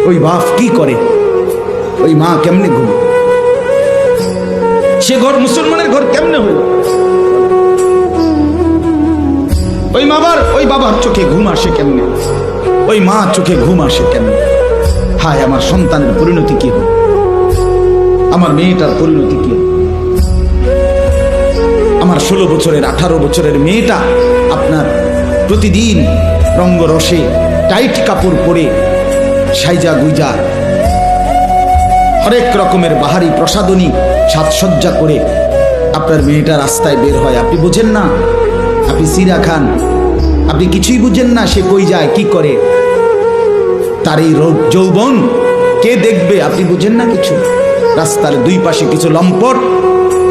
ওই বাপ কি করে, ওই মা কেমনে ঘুম, সে ঘর মুসলমানের ঘর কেমনে হইল? ওই বাবার চোখে ঘুম আসে কেমনে, ওই মা চোখে ঘুম আসে কেমনে? হায়, আমার সন্তানের পরিণতি কি হবে, আমার মেয়েটার পরিণতি কি হবে? আমার 16 বছরের 18 বছরের মেয়েটা আপনার প্রতিদিন রঙ্গরসে টাইট কাপড় পরে সাইজা গুইজা হরেক রকমের বাহারি প্রসাদনী সাজসজ্জা করে আপনার মেয়েটা রাস্তায় বের হয়। আপনি বুঝেন না, আপনি সিরা খান, আপনি কিছুই বুঝেন না সে কই যায় কি করে, তার এই যৌবন কে দেখবে আপনি বুঝেন না কিছু। রাস্তার দুই পাশে কিছু লম্পট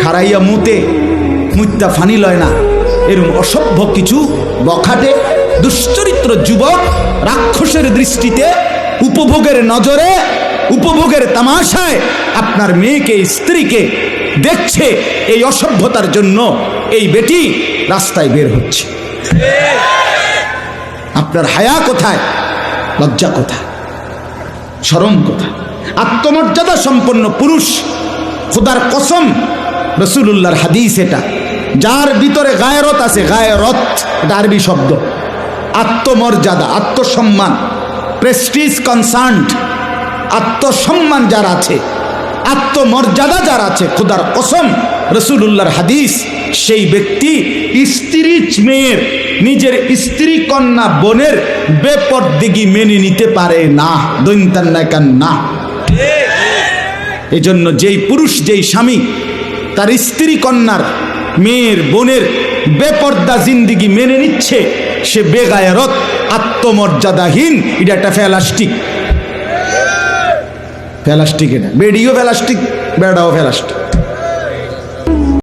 খাড়াইয়া মুইতা ফানি লয় না, এরকম অসভ্য কিছু বখাটে দুশ্চরিত্র যুবক রাক্ষসের দৃষ্টিতে উপভোগের নজরে উপভোগের তামাশায় আপনার মেয়েকে স্ত্রীকে দেখছে। এই অসভ্যতার জন্য এই বেটি রাস্তায় বের হচ্ছে। আপনার হায়া কোথায়, লজ্জা কোথায়, শরম কোথায়? আত্মমর্যাদা সম্পন্ন পুরুষ, খোদার কসম, রাসূলুল্লাহর হাদিস এটা, যার ভিতরে গায়রত আছে, গায়রত এটা আরবি শব্দ, আত্মমর্যাদা, আত্মসম্মান, প্রেস্টিজ কনসার্ন, আত্মসম্মান যার আছে, আত্মমর্যাদা যার আছে, খোদার কসম রাসূলুল্লাহর হাদিস, সেই ব্যক্তি স্ত্রী মেয়ের, নিজের স্ত্রী কন্যা বোনের বেপরদেগি মেনে নিতে পারে না, দৈন্তান্নাকান না। এই জন্য যেই পুরুষ, যেই স্বামী তার স্ত্রী কন্যার, মেয়ের, বোনের বেপর্দা জিন্দিগি মেনে নিচ্ছে, সে বেগায়রত, আত্মমর্যাদাহীন। এটা একটা ফেলাস্টিক, ফেলাস্টিক, এটা বেডিও ফেলাস্টিক, বেড়াও ফেলাস্টিক।